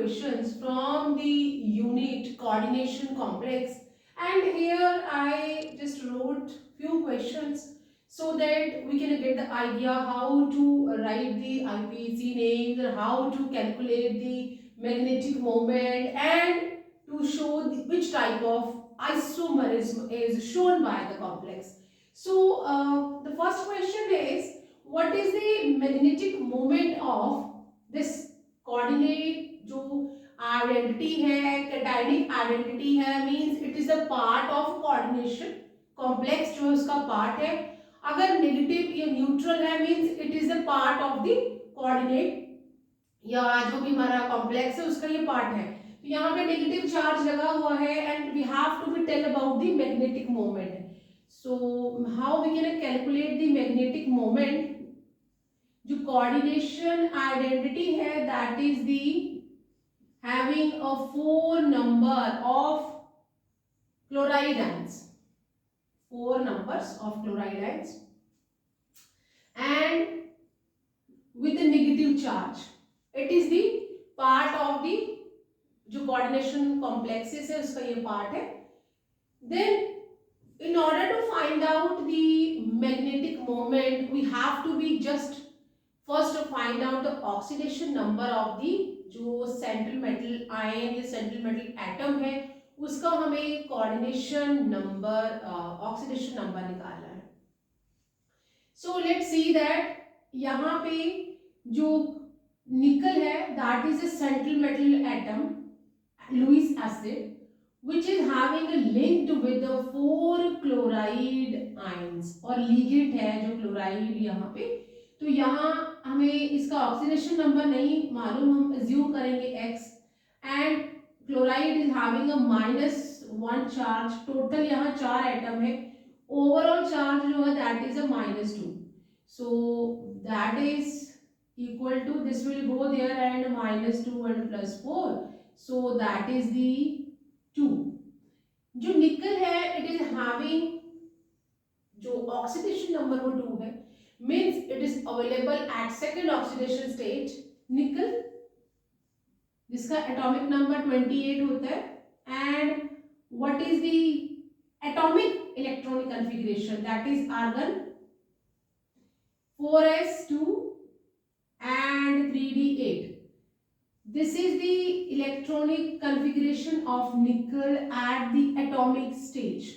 questions from the unit coordination complex, and here I just wrote few questions so that we can get the idea how to write the IPC names and how to calculate the magnetic moment and to show which type of isomerism is shown by the complex. So the first question is, what is the magnetic moment of this coordinate जो identity है, cationic identity है, means it is a part of coordination complex जो उसका part है. अगर negative या neutral है means it is a part of the coordinate या जो भी हमारा कॉम्प्लेक्स है उसका ये पार्ट है. तो यहाँ पे नेगेटिव चार्ज लगा हुआ है and we have to be tell about the magnetic moment. So how we can calculate the magnetic moment. जो कोऑर्डिनेशन आइडेंटिटी है that is the having a 4 number of chloride ions, 4 numbers of chloride ions and with a negative charge. It is the part of the जो coordination complexes है उसका ये part है. Then in order to find out the magnetic moment we have to be just first to find out the oxidation number of the जो central metal ion या central metal atom है उसका हमें coordination number oxidation number निकालना है. So let's see that यहाँ पे जो निकल है that is a central metal atom Lewis acid which is having a linked with the 4 chloride ions और लिगेंड है जो क्लोराइड यहाँ पे. तो यहाँ हमें इसका ऑक्सीडेशन नंबर नहीं मालूम, हम अज्यूम करेंगे x and chloride is having a -1 charge. Total यहाँ 4 एटम है, ओवरऑल चार्ज जो है that is a -2. So that is equal to this will go there and -2 and +4. So that is the 2. जो nickel है it is having जो oxidation number वो 2 है means it is available at second oxidation state. nickel जिसका atomic number 28 होता है and what is the atomic electronic configuration that is argon 4s2 and 3d8. This is the electronic configuration of nickel at the atomic stage.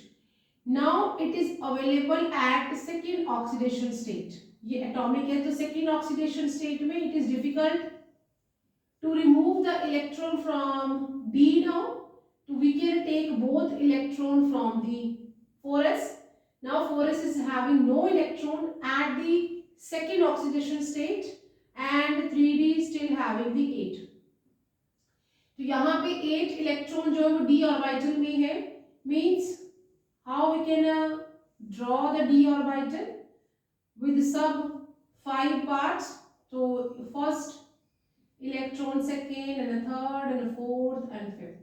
Now it is available at second oxidation state. ये atomic है तो second oxidation state में it is difficult to remove the electron from d now. So we can take both electron from the 4s. Now 4s is having no electron at the second oxidation state and 3d still having the 8. तो यहाँ पे 8 electron जो है वो d orbital में है. means how we can draw the d orbital with sub 5 parts. So first electron, second and a third and a fourth and fifth.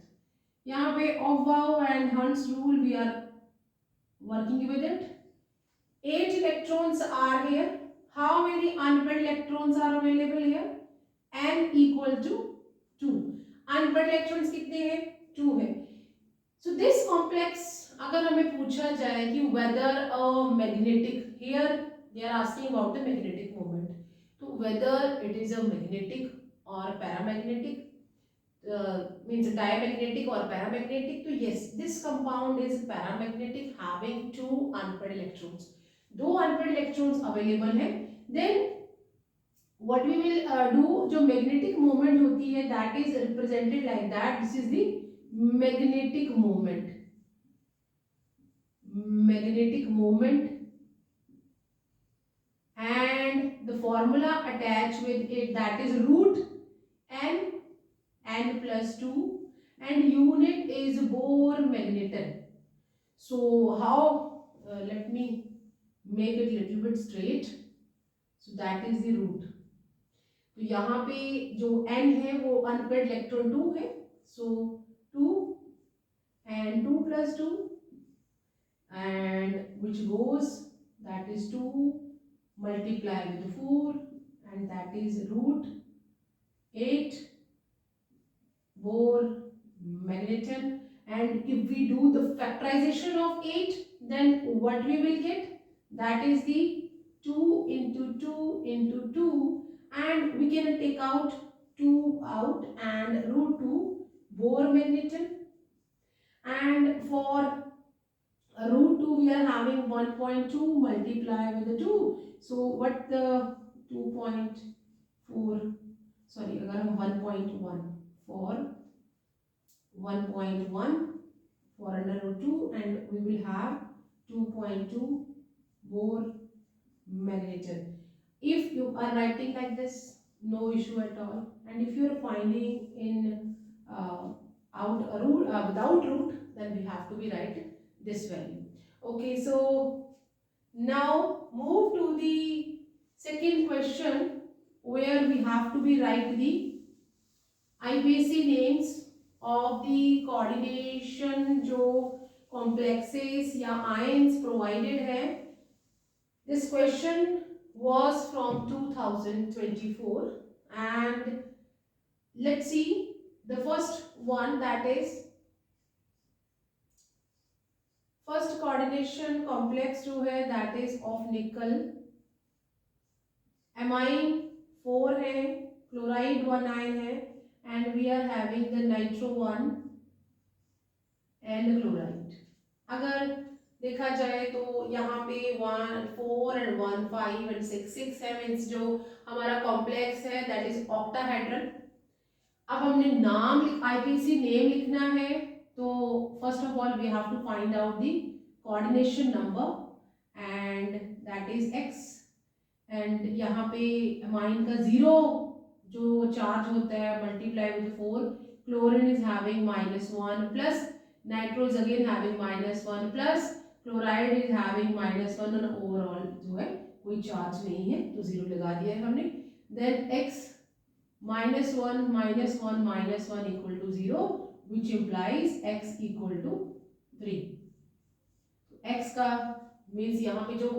यहाँ पे Aufbau and Hund's rule we are working with it. 8 electrons are here. How many unpaired electrons are available here? n equal to 2. unpaired electrons कितने हैं? 2 है. So this complex अगर हमें पूछा जाए कि whether a magnetic, here they are asking about the magnetic moment, तो whether it is a magnetic or paramagnetic, means diamagnetic or paramagnetic, तो yes this compound is paramagnetic having 2 unpaired electrons. 2 unpaired electrons available है. then what we will do, जो magnetic moment होती है that is represented like that. this is the magnetic moment. magnetic moment and the formula attached with it that is root n plus 2 and unit is Bohr magneton. So how let me make it little bit straight. So that is the root. तो यहाँ पे जो n है वो unpaired electron 2 है. so 2 and 2 plus 2 and which goes that is 2 multiply with 4 and that is root 8 Bore magneton. And if we do the factorization of 8, then what we will get? That is the 2 into 2 into 2, and we can take out 2 out and root 2 Bohr magneton. And for root 2 we are having 1.2 multiply with the 2. So what the 2.4, sorry, अगर हम 1.1 for 1.1 for under root 2, and we will have 2.2 Bohr magneton. If you are writing like this, no issue at all. And if you are finding in out a root without root, then we have to be write this value. Okay, so now move to the second question, where we have to be write the IUPAC names of the coordination जो complexes या ions provided है. This question was from 2024, and let's see the first one, that is first coordination complex जो है that is of nickel. amine 4 है, chloride 1 ion है, and we are having the nitro 1 and chloride. अगर देखा जाए तो यहाँ पे 1 4 and 1 5 and 6 है, मीन्स जो हमारा कॉम्प्लेक्स है दैट इज ऑक्टाहेड्रल. अब हमने नाम आईपीसी नेम लिखना है, तो first of all we have to find out the coordination number and that is x. And यहाँ पे अमाइन का 0 जो चार्ज होता है multiply with 4, chlorine is having -1 plus nitro is again having -1 plus chloride is having -1, और overall जो है कोई चार्ज नहीं है तो 0 लगा दिया है हमने. Then x -1 equal to 0, which implies x equal to 3. x का मीन्स यहाँ पे जो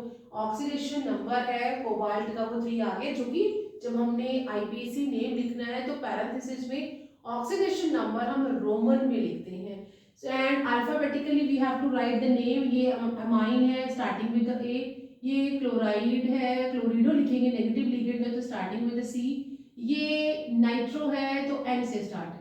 ऑक्सीडेशन नंबर है कोबाल्ट का वो 3 आ गया, जो कि जब हमने आईपीसी नेम लिखना है तो पैरेंथेसिस में ऑक्सीडेशन नंबर हम रोमन में लिखते हैं. And alphabetically we have to write the name. ये अमाइन है स्टार्टिंग विद द ए, ये क्लोराइड है, क्लोरिडो लिखेंगे नेगेटिव लिगेंड है तो स्टार्टिंग विद द सी, ये नाइट्रो है तो एन से स्टार्ट है.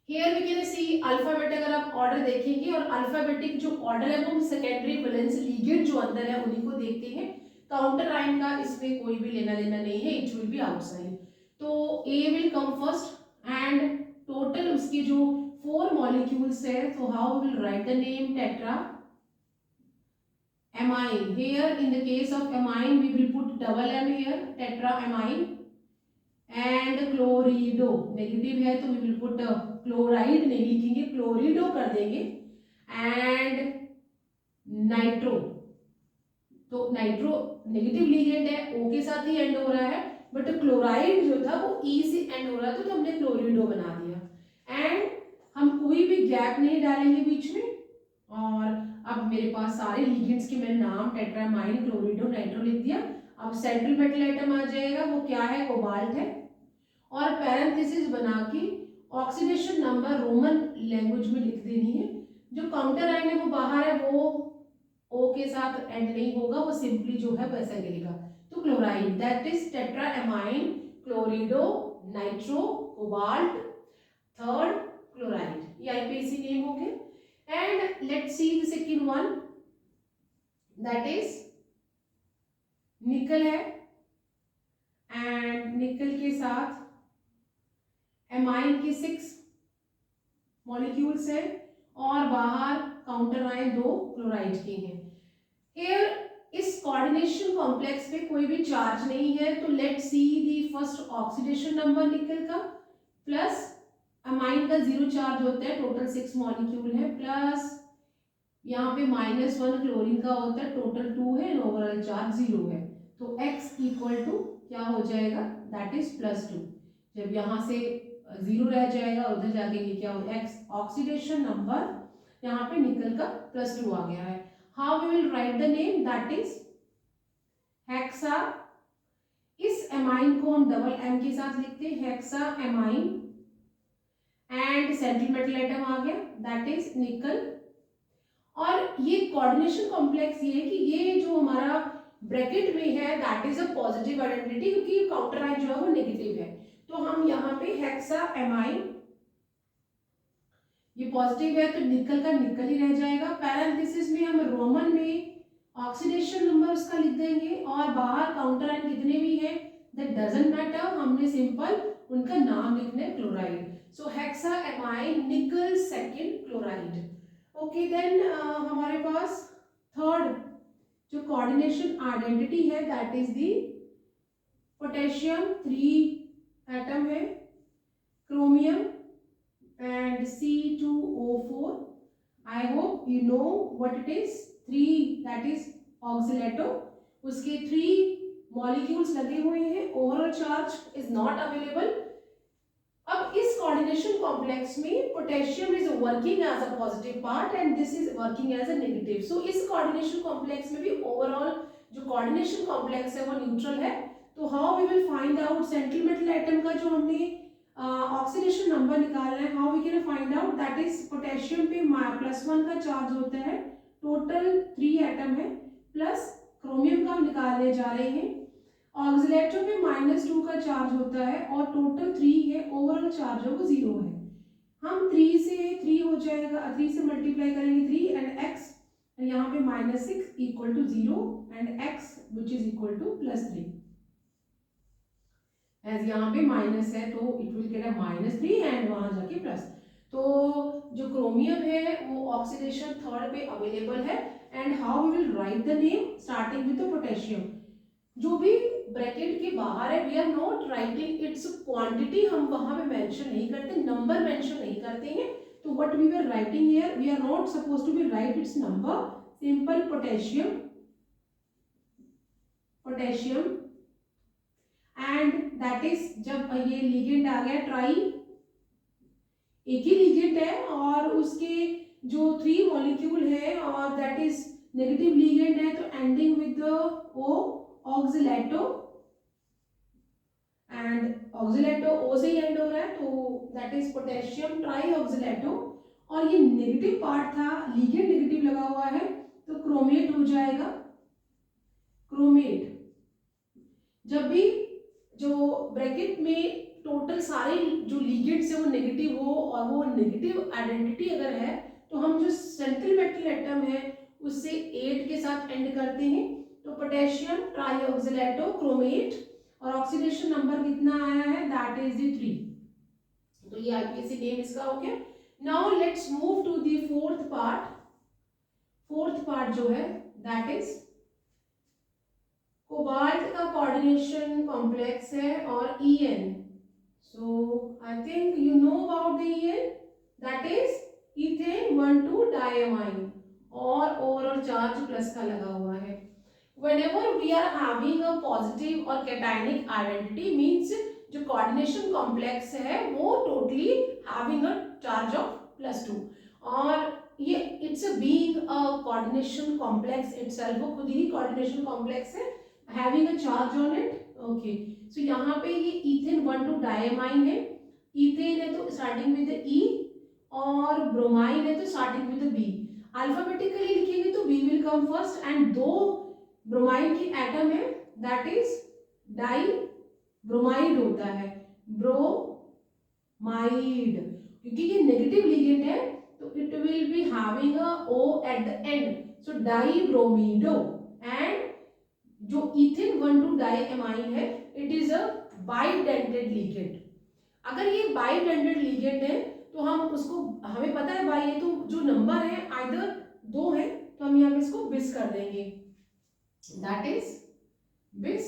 Here we can see alphabet, अगर आप ऑर्डर देखेंगे और अल्फाबेटिक जो ऑर्डर है वो सेकेंडरी वैलेंस लिगेंड जो अंदर है उन्हीं को देखते हैं. काउंटर आयन का इसमें कोई भी लेना देना नहीं है, इट विल बी आउटसाइड. तो A will come first and total उसके जो 4 मॉलिक्यूल्स है, तो how will write the name tetra amine. Here in the case of amine we will put double m here, tetra amine. And chlorido negative है तो we will put chloride नहीं लिखेंगे, क्लोरिडो कर देंगे. एंड नाइट्रो, तो nitro negative ligand है, ओ के साथ ही एंड हो रहा है, बट क्लोराइड जो था वो ई से एंड हो रहा था तो हमने क्लोरिडो बना दिया. एंड हम कोई भी गैप नहीं डालेंगे बीच में. और अब मेरे पास सारे लिगेंड्स के मैंने नाम टेट्रामाइन, क्लोरिडो, नाइट्रो लिख दिया. अब सेंट्रल मेटल आइटम आ जाएगा, वो क्या है, कोबाल्ट है. और पैरेंथेसिस बना के ऑक्सीडेशन नंबर रोमन लैंग्वेज में लिख देनी है. जो काउंटर आयन है वो बाहर है, वो ओ के साथ एंड नहीं होगा, वो सिंपली जो है वैसा गिरेगा. तो chloride that is tetra amine, chlorido, nitro, cobalt, third chloride. ये आईपीसी नेम हो गया. And let's see the second one, that is nickel है. एंड निकल के साथ एमाइन के 6 मॉलिक्यूल्स हैं और बाहर काउंटर आयन 2 क्लोराइड के हैं. हियर इस कोऑर्डिनेशन कॉम्प्लेक्स पे कोई भी चार्ज नहीं है, तो let's see the first oxidation number निकल का, प्लस अमाइन का 0 चार्ज होता है, टोटल 6 मॉलिक्यूल है, प्लस यहाँ पे -1 क्लोरीन का होता है, टोटल 2 है, ओवरऑल चार्ज 0 है. तो x इक्वल टू क्या हो जाएगा, दैट इज +2. जब यहाँ से 0 रह जाएगा, उधर जाके ये क्या हो, x ऑक्सीडेशन नंबर यहाँ पे निकल का +2 आ गया है. How we will write the name, that is hexa. इस एमाइन को हम डबल m के साथ लिखते हैं, hexa amine. And central metal atom आ गया दैट इज निकल। और ये कोऑर्डिनेशन कॉम्प्लेक्स ये है कि ये जो हमारा ब्रैकेट में है that is a positive identity, क्योंकि काउंटर आयन जो है वो नेगेटिव है। तो हम यहाँ पे हेक्सा एमाइन, ये पॉजिटिव है तो निकल का निकल ही रह जाएगा। पैरेंथेसिस में हम रोमन में ऑक्सीडेशन नंबर उसका लिख देंगे और बाहर काउंटर आयन कितने भी हैं दैट डजंट मैटर, हमने सिंपल उनका नाम लिखना है क्लोराइड। सो हेक्सा एमाइन निकल सेकेंड क्लोराइड। ओके देन हमारे पास थर्ड जो कोऑर्डिनेशन आइडेंटिटी है that is the potassium, 3 atom है, chromium and C2O4. I hope you know what it is. 3 that is oxalato. उसके 3 molecules लगे हुए हैं, overall charge is not available. अब इस coordination complex में potassium is working as a positive part and this is working as a negative. So इस coordination complex में भी overall जो coordination complex है वो neutral है। तो how we will find out central metal atom का जो हमने ऑक्सीडेशन नंबर निकालना है, how we can find out that is potassium पे +1 का चार्ज होता है, टोटल 3 एटम है, प्लस क्रोमियम का हम निकालने जा रहे हैं। ऑक्सीलेटो पे -2 का चार्ज होता है और टोटल 3 है, ओवरऑल चार्ज है वो 0 है। हम 3 से 3 हो जाएगा, 3 से मल्टीप्लाई करेंगे 3 एंड x, यहाँ पे -6 equal to 0 and x which is equal to +3। As यहाँ पे माइनस है तो it will get a -3 and वहां जाके प्लस। तो जो क्रोमियम है वो ऑक्सीडेशन थर्ड पे अवेलेबल है and how we will write the name starting with the potassium. जो भी ब्रैकेट के बाहर है we are not writing its quantity, हम वहां पे मेंशन नहीं करते, नंबर मेंशन नहीं करते हैं। तो what we are writing here, we are not supposed to be write its number, simple potassium, potassium and that is जब ये लिगेंड आ गया ट्राई, एक ही लिगेंड है और उसके जो 3 मॉलिक्यूल है और दैट इज नेगेटिव लिगेंड है तो ending with the O, oxalato, and oxalato O से ही एंड हो रहा है तो that is potassium tri oxalato. और ये नेगेटिव पार्ट था, लिगेंड नेगेटिव लगा हुआ है तो क्रोमेट हो जाएगा, क्रोमेट। जब भी जो ब्रैकेट में टोटल सारे जो लिगेंड्स है वो नेगेटिव हो और वो नेगेटिव आइडेंटिटी अगर है तो हम जो सेंट्रल मेटल एटम है उससे 8 के साथ एंड करते हैं। तो पोटेशियम ट्राईऑक्सीलेटो क्रोमेट और ऑक्सीडेशन नंबर कितना आया है दैट इज द 3। तो ये आईपीएससी नेम इसका हो गया। Now let's move to the fourth part. Fourth part जो है दैट इज कोबाल्ट का कोऑर्डिनेशन कॉम्प्लेक्स है और EN। So I think you know about the EN, that is ethane 1,2 diamine और ओवरऑल चार्ज प्लस का लगा हुआ है। Whenever we are having a positive or cationic identity means जो coordination complex है वो totally having a charge of +2 और ये it's being a coordination complex itself, वो खुद ही कोऑर्डिनेशन कॉम्प्लेक्स है having a charge on it. Okay, so यहाँ पे ये इथेन 1,2 डायमाइन है, इथेन है तो स्टार्टिंग विद E और ब्रोमाइन है तो स्टार्टिंग विद B। अल्फाबेटिकली लिखेंगे तो B will come first and 2 bromine की एटम है दैट इज डाई ब्रोमाइड होता है, ब्रोमाइड, क्योंकि ये नेगेटिव लिगेंड है तो it will be having a O at the end, so di bromido. And जो इथेन 1,2 डायमाइन है it is a bidentate ligand. अगर ये बाइडेंटेड लिगेंड है तो हम उसको, हमें पता है बाई ये तो जो नंबर है आइदर 2 है तो हम यहाँ पे इसको बिस कर देंगे दैट इज बिस।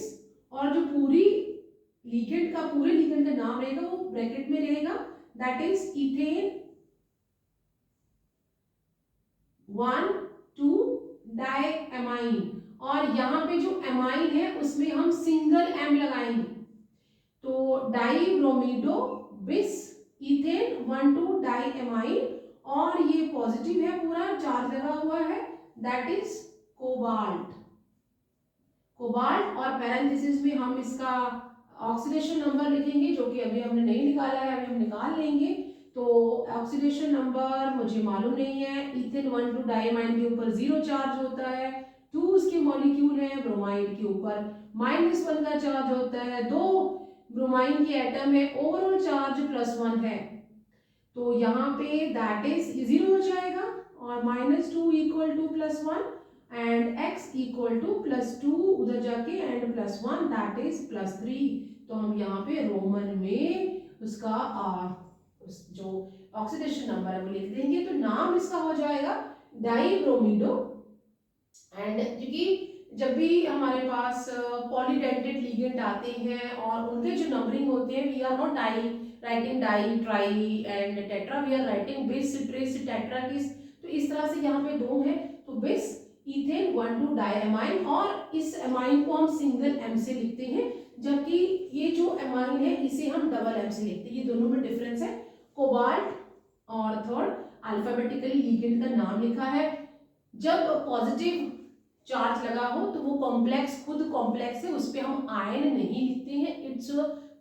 और जो पूरी लिगेंड का पूरे लिगेंड का नाम रहेगा वो ब्रैकेट में रहेगा दैट इज इथेन 1,2 डायमाइन और यहाँ पे जो एमाइन है उसमें हम सिंगल एम लगाएंगे तो डाईब्रोमीडो बिस इथेन 1,2 डायमाइन और ये पॉजिटिव है, पूरा चार्ज लगा हुआ है दैट इज कोबाल्ट। कोबाल्ट और पैरेंथेसिस में हम इसका ऑक्सीडेशन नंबर लिखेंगे जो कि अभी हमने नहीं निकाला है, अभी हम निकाल लेंगे। तो ऑक्सीडेशन नंबर मुझे मालूम नहीं है। इथेन 1 2 डाइमाइन के ऊपर 0 चार्ज होता है, 2 उसके मॉलिक्यूल है, ब्रोमाइड के ऊपर -1 का चार्ज होता है, 2 ब्रोमाइन के एटम है, ओवरऑल चार्ज +1 है। तो यहाँ पे दैट इज 0 हो जाएगा और -2 equal to +1 and x equal to +2 उधर जाके एंड +1 दैट इज +3। तो हम यहाँ पे रोमन में उसका जो ऑक्सीडेशन नंबर है वो लिख देंगे। तो नाम इसका हो जाएगा डाइब्रोमिडो। एंड क्योंकि जब भी हमारे पास पॉलीडेंटेड लिगेंड आते हैं और उनके जो नंबरिंग होते हैं, we are not writing di tri and tetra, we are writing bis tris tetrakis. तो इस तरह से यहाँ पे 2 है, तो बिस इथेन 1 2 डाइअमाइन, और इस अमाइन को हम सिंगल एम से लिखते हैं, जबकि ये जो अमाइन है इसे हम डबल एम से लिखते हैं। ये दोनों में डिफरेंस है। कोबाल्ट और थर्ड अल्फाबेटिकली लिगेंड का नाम लिखा है। जब पॉजिटिव चार्ज लगा हो तो वो कॉम्प्लेक्स खुद कॉम्प्लेक्स है, उस पर हम आयन नहीं लिखते हैं, इट्स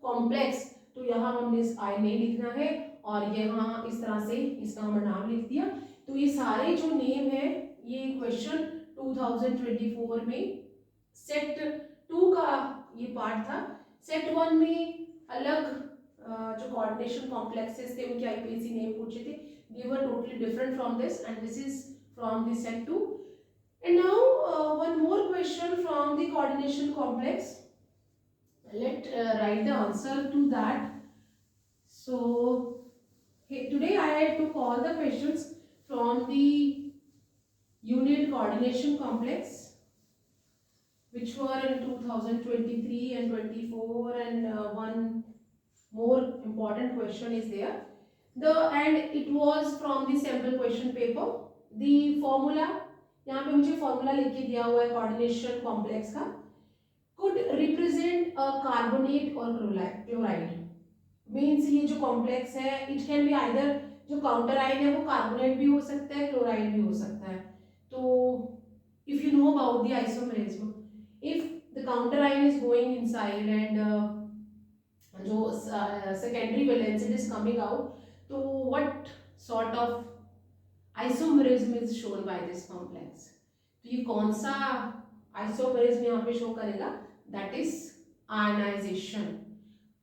कॉम्प्लेक्स। तो यहाँ हमने इस आयन नहीं लिखना है और यहाँ इस तरह से इसका हमने नाम लिख दिया। तो ये सारे जो नेम है ये क्वेश्चन 2024 में सेट 2 का ये पार्ट था। सेट 1 में अलग जो कोऑर्डिनेशन कॉम्प्लेक्सेस थे उनके आईपीएसी नेम पूछे थे, they were totally different from this and this is from the set 2. And now one more question from the coordination complex. Let write the answer to that. So today I took all the questions from the unit coordination complex which were in 2023 and 24, and one more important question is there. And it was from the sample question paper. The formula यहाँ पे मुझे formula लिख के दिया हुआ है coordination complex का। Could represent a carbonate और क्लोराइड, मींस ये जो कॉम्प्लेक्स है इट कैन बी आइदर, जो काउंटर आयन है वो कार्बोनेट भी हो सकता है, क्लोराइड भी हो सकता है। तो if you know about the isomerism, if the counter ion is going inside and जो secondary valence it is coming out, तो what sort of isomerism is shown by this complex. तो ये कौन सा आइसोमरिज्म यहाँ पे शो करेगा, that is ionisation.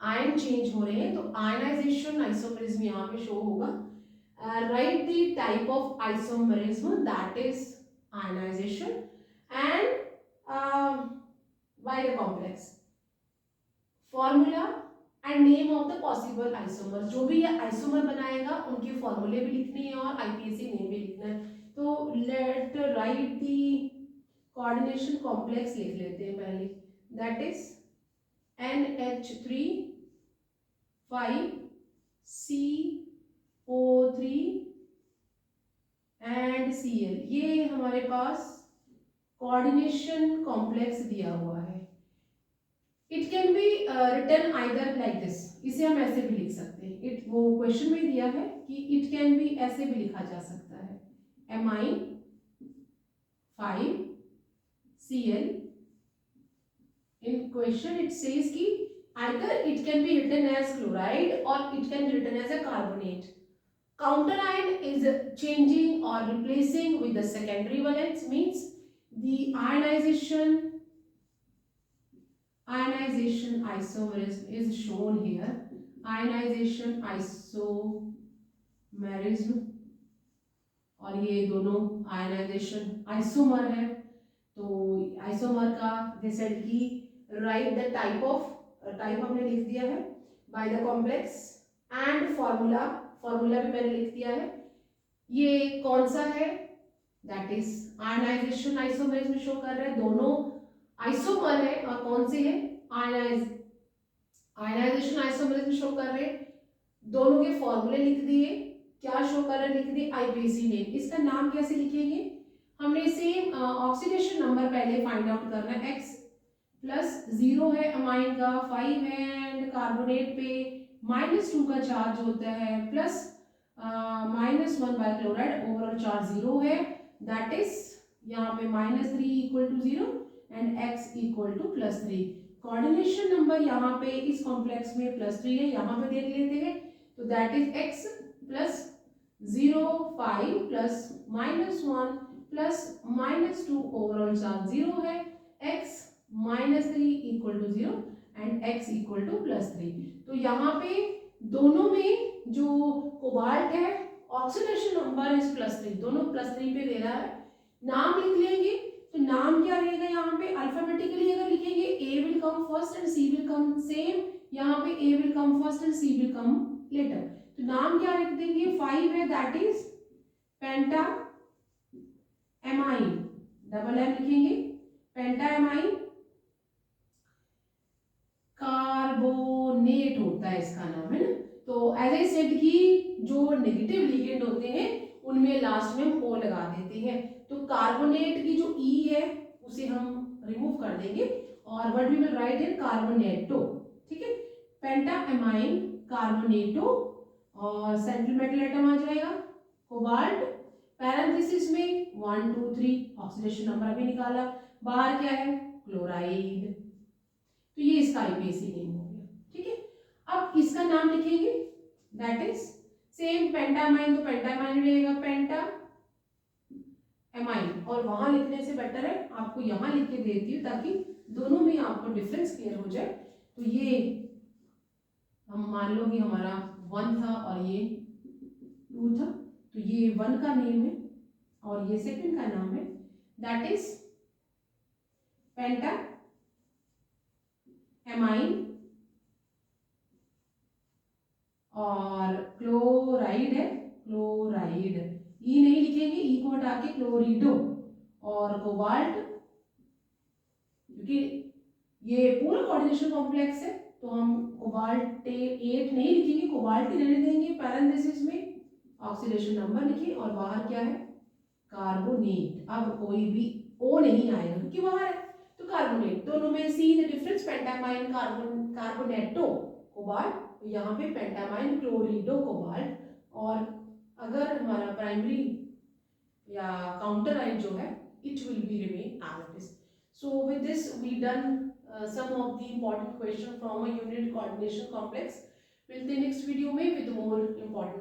Ion change हो रहे हैं तो आयनाइजेशन आइसोमरिज्म यहाँ पे शो होगा। Write the type of isomerism that is ionisation and by the complex formula and name of the possible isomer. जो भी ये आइसोमर बनाएगा उनके फॉर्मूले भी लिखने हैं और आईपीएसी नेम भी लिखना है। तो let write the coordination complex लिख लेते हैं पहले, that is NH3 5 CO3 and Cl। ये हमारे पास कोऑर्डिनेशन कॉम्प्लेक्स दिया हुआ है। It can be written either like this, इसे हम ऐसे भी लिख सकते हैं। इट वो क्वेश्चन में दिया है कि इट कैन बी ऐसे भी लिखा जा सकता है, amine 5 Cl। In question it says कि either it can be written as chloride or it can be written as a carbonate. Counter ion is changing or replacing with the secondary valence, means the ionization isomerism is shown here. Ionization isomerism, और ये दोनों ionization isomer है। तो isomer का जैसे कि write the type of, type हमने लिख दिया है by the complex and formula भी मैंने लिख दिया है। ये कौन सा है, that is ionisation isomerism show कर रहा है, दोनों आइसोमर है और कौन से है आयनाइजेशन आइसोमरिज्म शो कर रहे हैं। दोनों के फॉर्मूले लिख दिए, क्या शो कर रहे हैं, लिख दिए आईपीएसी नेम। इसका नाम कैसे लिखेंगे, हमने सेम ऑक्सीडेशन नंबर पहले फाइंड आउट करना है। x +0 है अमाइन का, 5 है एंड कार्बोनेट पे -2 का चार्ज होता है, plus -1 by chloride, overall charge 0 है, दैट इज यहाँ पे -3 equal to 0 and x equal to +3। Coordination number यहाँ पे इस कॉम्प्लेक्स में +3 है, यहाँ पे देख लेते हैं। तो that is x 0 5 plus -1 plus -2 overall charge 0 है, x -3 equal to 0 and x equal to +3। तो यहाँ पे दोनों में जो कोबाल्ट है ऑक्सीडेशन नंबर इज +3, दोनों +3 पे दे रहा है। नाम लिख लेंगे, तो नाम क्या रहेगा यहाँ पे अल्फाबेटिकली अगर लिखेंगे A will come first and C will come same, यहाँ पे A will come first and C will come later. तो नाम क्या रख देंगे, 5 है that is penta amine, double M लिखेंगे, पेंटा एमाइन कार्बोनेट होता है इसका नाम, है ना। तो एज आई सेड कि जो नेगेटिव लिगेंड होते हैं उनमें लास्ट में हम ओ लगा देते हैं, तो कार्बोनेट की जो ई है उसे हम रिमूव कर देंगे और व्हाट वी विल राइट इन कार्बोनेटो, ठीक है, पेंटा एमाइन कार्बोनेटो, और सेंट्रल मेटल एटम आ जाएगा कोबाल्ट, पैरेंथेसिस में 1 2 3 ऑक्सीडेशन नंबर अभी निकाला, बाहर क्या है क्लोराइड, तो ये इसका बेसिक नेम हो गया, ठीक है। अब इसका नाम लिखेंगे दैट इज सेम पेंटामाइन, तो पेंटामाइन रहेगा पेंटा एमाइन, और वहां लिखने से बेटर है आपको यहाँ लिख के देती हूँ ताकि दोनों में आपको डिफरेंस क्लियर हो जाए। तो ये हम मान लो कि हमारा 1 था और ये 2 था, तो ये 1 का नेम है और ये सेकंड का नाम है दैट इज पेंटा एमाइन, और क्लोराइड है, क्लोराइड ई नहीं लिखेंगे, ई को हटा के क्लोरिडो, और कोबाल्ट क्योंकि ये पूरा कोऑर्डिनेशन कॉम्प्लेक्स है तो हम कोबाल्ट 8 नहीं लिखेंगे, कोबाल्ट ही रहने देंगे, पैरेंथेसिस में ऑक्सीडेशन नंबर लिखिए और बाहर क्या है कार्बोनेट, अब कोई भी ओ नहीं आएगा क्योंकि बाहर है, तो कार्बोनेट, दोनों में सी द डिफरेंस, पेंटामाइन कार्बोनेटो कोबाल्ट, यहाँ पे पेंटामाइन क्लोरिडो कोबाल्ट, और अगर हमारा प्राइमरी या काउंटर आयन जो है it will be remain as it is. So with this we done some of the important question from a unit coordination complex. मिलते हैं नेक्स्ट वीडियो में विद मोर इम्पोर्टेंट